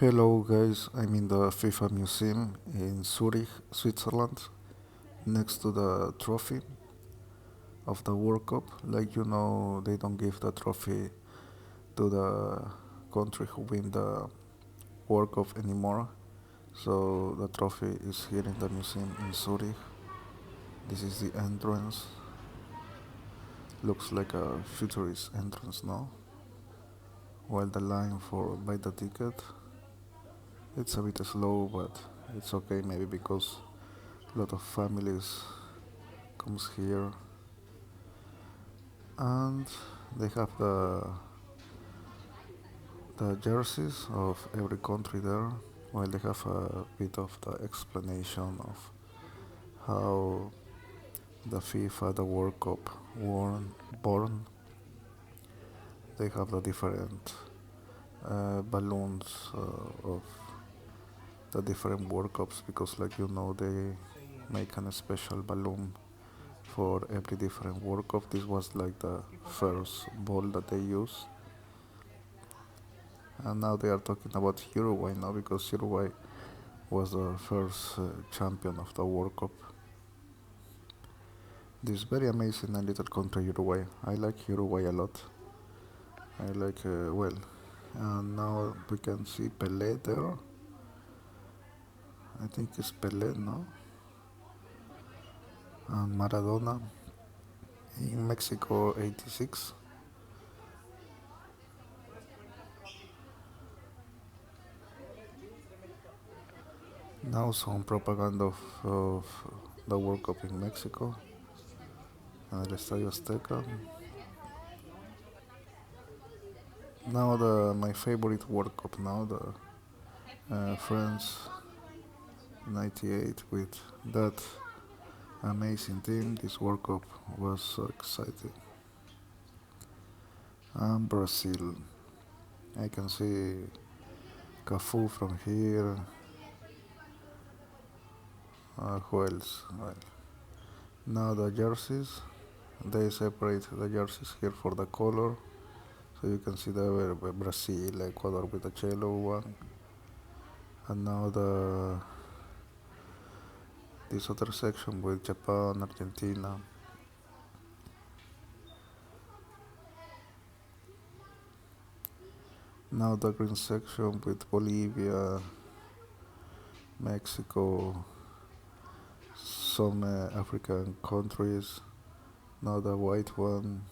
Hello guys, I'm in the FIFA Museum in Zurich, Switzerland, next to the trophy of the World Cup. Like they don't give the trophy to the country who win the World Cup anymore. So the trophy is here in the museum in Zurich. This is the entrance. Looks like a futurist entrance now. While the line for buy the ticket, it's a bit slow, but it's okay maybe because a lot of families comes here and they have the jerseys of every country there, while they have a bit of the explanation of how the FIFA, the World Cup, born. They have the different balloons of the different World Cups because, like they make a special balloon for every different World Cup. This was like the first ball that they use, and now they are talking about Uruguay now because Uruguay was the first champion of the World Cup. This very amazing and little country Uruguay. I like Uruguay a lot. I like well, and now we can see Pelé there. I think it's Pelé, no? And Maradona in Mexico '86. Now some propaganda of the World Cup in Mexico and el Estadio Azteca. Now the my favorite World Cup now the France '98 with that amazing team. This World Cup was so exciting. And Brazil, I can see Cafu from here. Who else? Well, now the jerseys. They separate the jerseys here for the color, so you can see the Brazil, Ecuador with the yellow one, and now the this other section with Japan, Argentina. Now the green section with Bolivia, Mexico, some African countries. Now the white one,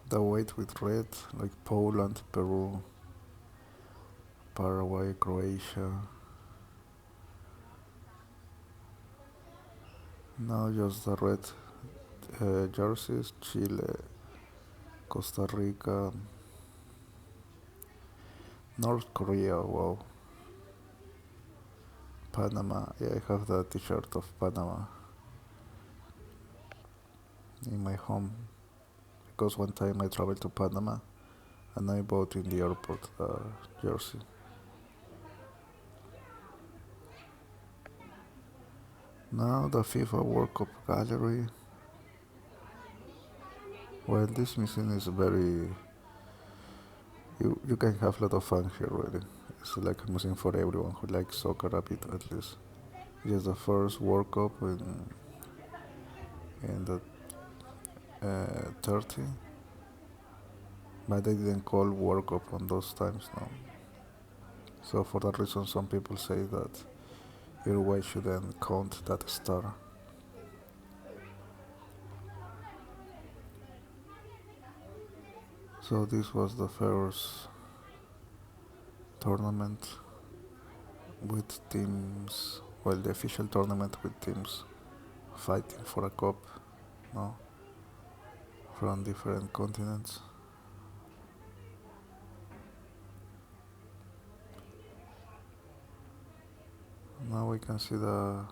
the white with red, like Poland, Peru, Paraguay, Croatia. Now just the red jerseys, Chile, Costa Rica, North Korea, wow. Panama, yeah, I have the t-shirt of Panama in my home because one time I traveled to Panama and I bought in the airport the jersey. Now the FIFA World Cup gallery. Well, this museum is very. You can have a lot of fun here, really. It's like a museum for everyone who likes soccer a bit, at least. It's the first World Cup in the 30, but they didn't call World Cup on those times, no. So for that reason, some people say that Uruguay shouldn't count that star. So this was the first tournament with teams, well, the official tournament with teams fighting for a cup, no, from different continents. Now we can see the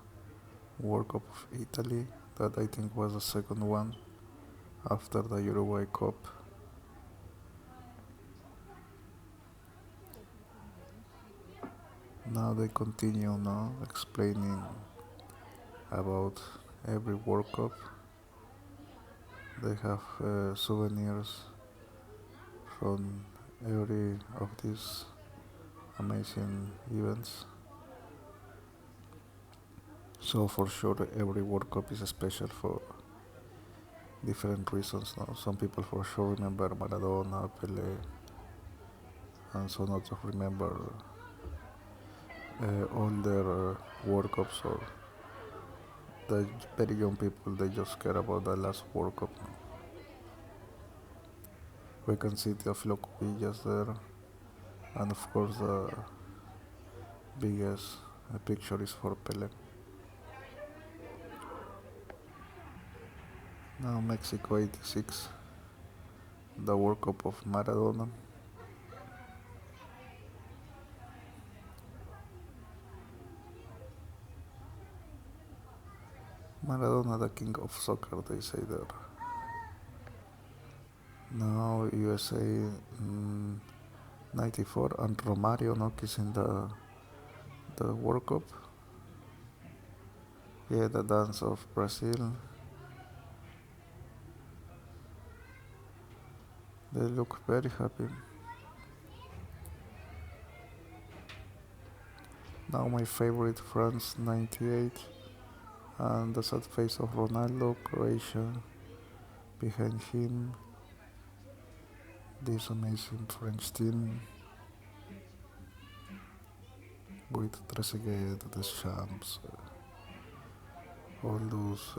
World Cup of Italy, that I think was the second one after the Uruguay Cup. Now they continue now explaining about every World Cup. They have souvenirs from every of these amazing events. So for sure, every World Cup is special for different reasons. Now, some people for sure remember Maradona, Pele, and some others remember all their World Cups, or the very young people they just care about the last World Cup. Now. We can see Teofilo Cubillas there, and of course the biggest picture is for Pele. Now Mexico 86, the World Cup of Maradona. Maradona, the king of soccer, they say there. Now USA 94 and Romario no kissing the World Cup. Yeah, the dance of Brazil. They look very happy. Now my favorite France 98 and the sad face of Ronaldo, Croatia behind him. This amazing French team with Trezeguet, Deschamps, all those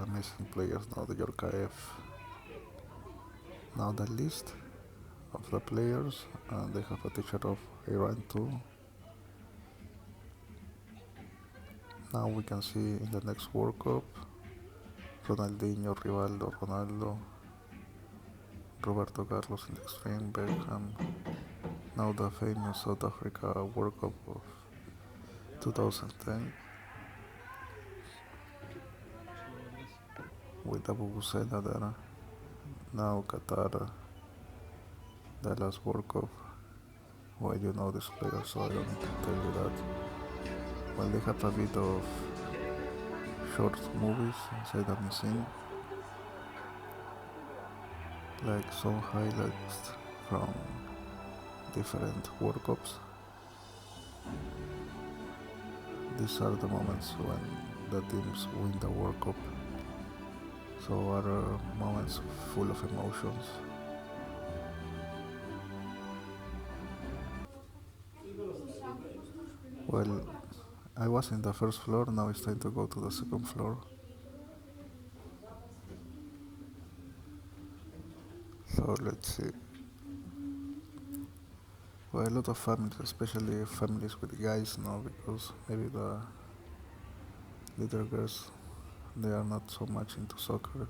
amazing players. Now the Yorkaev. Now the list of the players, and they have a t-shirt of Iran too. Now we can see in the next World Cup Ronaldinho, Rivaldo, Ronaldo, Roberto Carlos in the extreme, Beckham. Now the famous South Africa World Cup of 2010 with Abu Busela there. Now Qatar, the last World Cup. Well, you know this player, so I don't need to tell you that. Well, they have a bit of short movies inside the museum, like some highlights from different World Cups. These are the moments when the teams win the World Cup. So are moments full of emotions. Well, I was in the first floor, now it's time to go to the second floor. So let's see. Well, a lot of families, especially families with guys now, because maybe the little girls, they are not so much into soccer.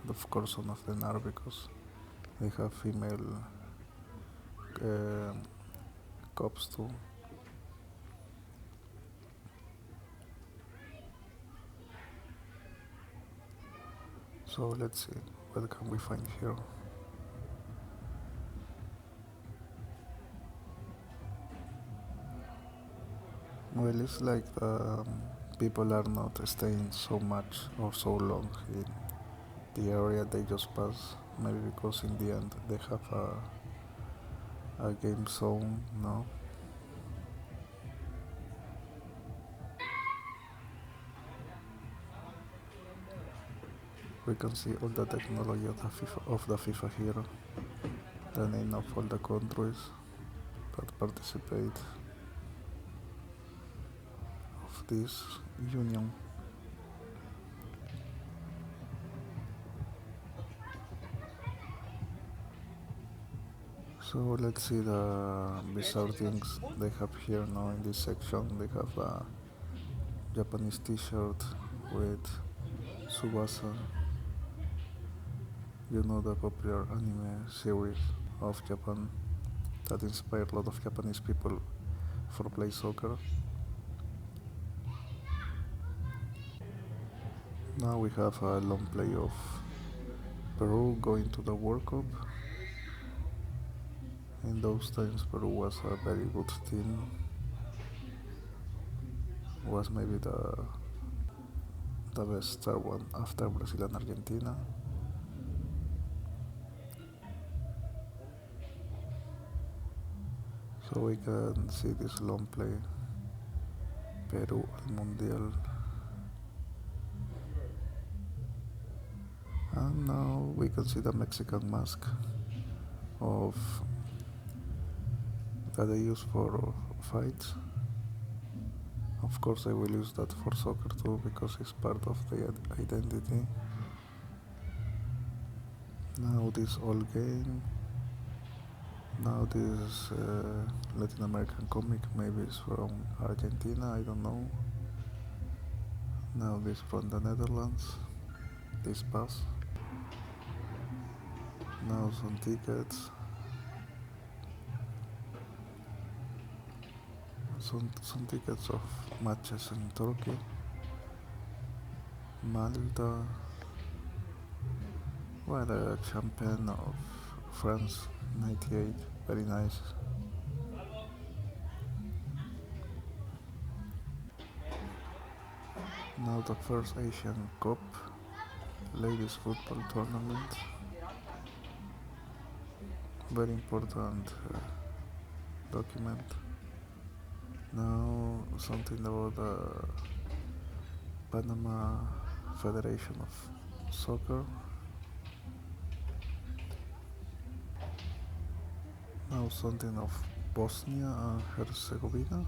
And of course, some of them are because they have female uh, cops too. So let's see, what can we find here? Well, it's like people are not staying so much or so long in the area they just pass. Maybe because in the end they have a game zone, no? We can see all the technology of the FIFA here, the name of all the countries that participate of this union. So let's see the bizarre things they have here now in this section. They have a Japanese t-shirt with Subasa, you know, the popular anime series of Japan that inspired a lot of Japanese people for play soccer. Now we have a long play of Peru going to the World Cup. In those times Peru was a very good team, was maybe the best third one after Brazil and Argentina. So we can see this long play, Peru al Mundial. And now we can see the Mexican mask of that they use for fights. Of course, I will use that for soccer too because it's part of the identity. Now this old game. Now this Latin American comic, maybe it's from Argentina, I don't know. Now this from the Netherlands. This pass. Now some tickets. Some tickets of matches in Turkey, Malta, well, a champion of France, 98, very nice. Now the first Asian Cup, ladies football tournament, very important document. Now something about the Panama Federation of Soccer. Now something of Bosnia and Herzegovina.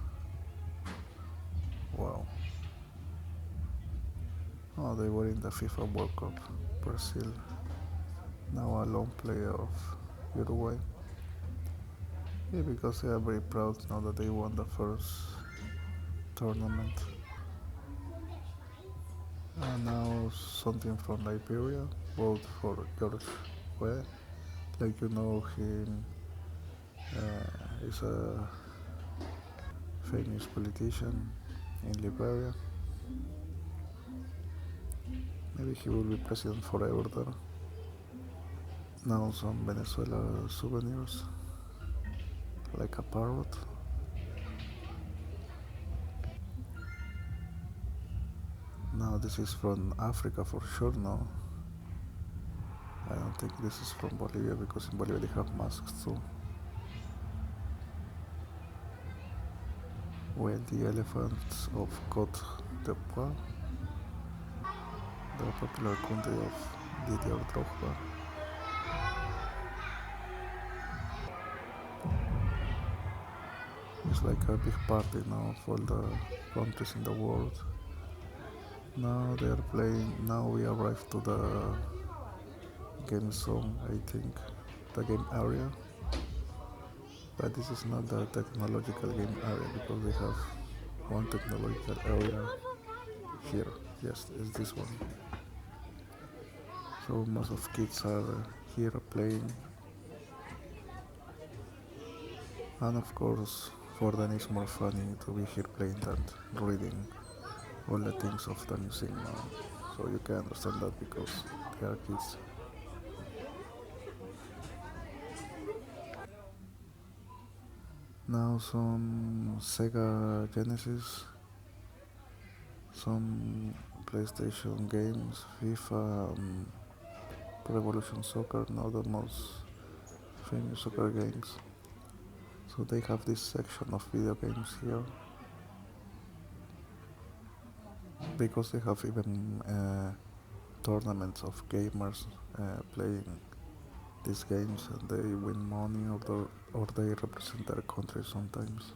Wow. Oh, they were in the FIFA World Cup, Brazil. Now a long play of Uruguay. Yeah, because they are very proud now that they won the first tournament. And now something from Liberia, both for George Weah. Like you know, he is a famous politician in Liberia. Maybe he will be president forever there. Now some Venezuela souvenirs, like a parrot. Now this is from Africa for sure, no? I don't think this is from Bolivia because in Bolivia they have masks too. Well, the elephants of Côte d'Ivoire, the popular country of Didier Drogba. It's like a big party now of all the countries in the world. Now they are playing, now we arrive to the game zone, I think, the game area. But this is not the technological game area because they have one technological area here. Yes, it's this one. So most of kids are here playing. And of course, for them it's more funny to be here playing than reading all the things of the museum now. So you can understand that because they are kids. Now some Sega Genesis, some PlayStation games, FIFA, Pro Evolution Soccer, now the most famous soccer games. So they have this section of video games here because they have even tournaments of gamers playing these games and they win money or they represent their country sometimes.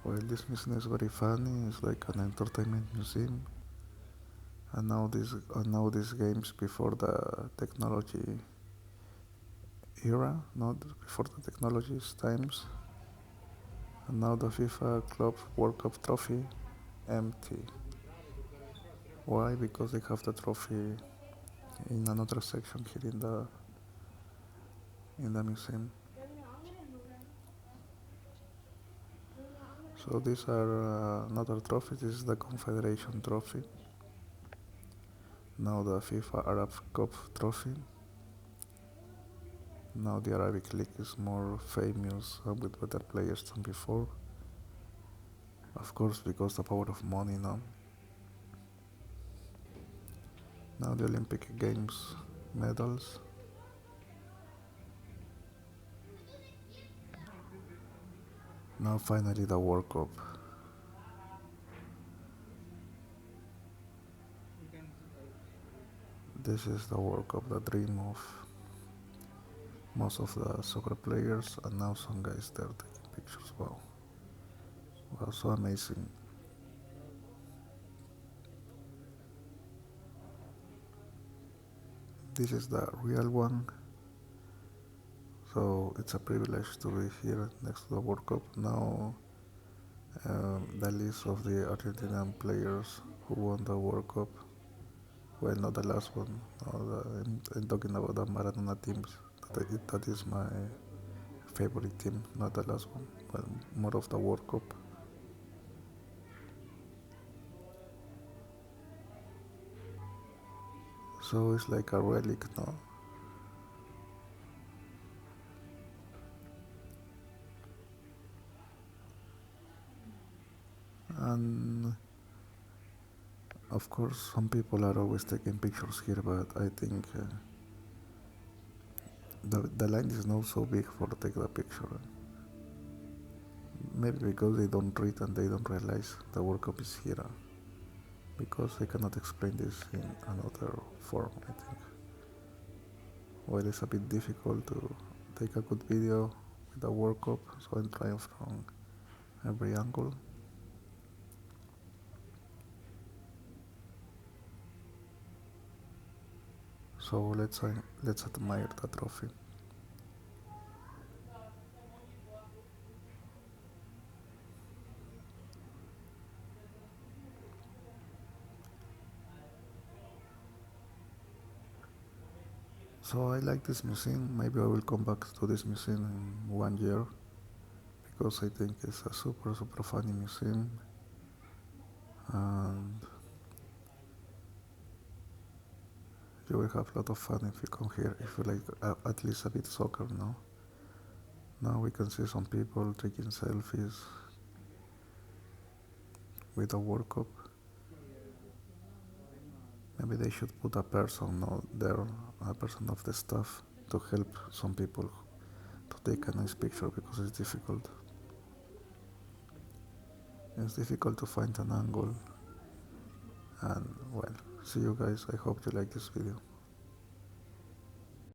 Well, this museum is very funny. It's like an entertainment museum. And now these games before the technology era, not before the technology's times. And now the FIFA Club World Cup trophy empty. Why? Because they have the trophy in another section here in the museum. So these are another trophies. This is the Confederation Trophy. Now the FIFA Arab Cup Trophy. Now the Arabic League is more famous and with better players than before. Of course, because the power of money now. Now the Olympic Games medals. Now finally the World Cup. This is the World Cup, the dream of most of the soccer players, and now some guys there taking pictures. Wow, wow, so amazing. This is the real one, so it's a privilege to be here next to the World Cup. Now, the list of the Argentinian players who won the World Cup. Well, not the last one. No, I'm talking about the Maradona teams. That is my favorite team, not the last one, but more of the World Cup. So it's like a relic, no? And of course, some people are always taking pictures here, but I think the line is not so big for take the picture. Maybe because they don't read and they don't realize the World Cup is here. Because they cannot explain this in another form, I think. Well, it's a bit difficult to take a good video with the World Cup, so I'm trying from every angle. So let's admire the trophy. So I like this museum. Maybe I will come back to this museum in 1 year because I think it's a super funny museum, and you will have a lot of fun if you come here. If you like at least a bit soccer, no? Now we can see some people taking selfies with the World Cup. Maybe they should put a person there, a person of the staff, to help some people to take a nice picture because it's difficult. It's difficult to find an angle. And well, see you guys. I hope you like this video.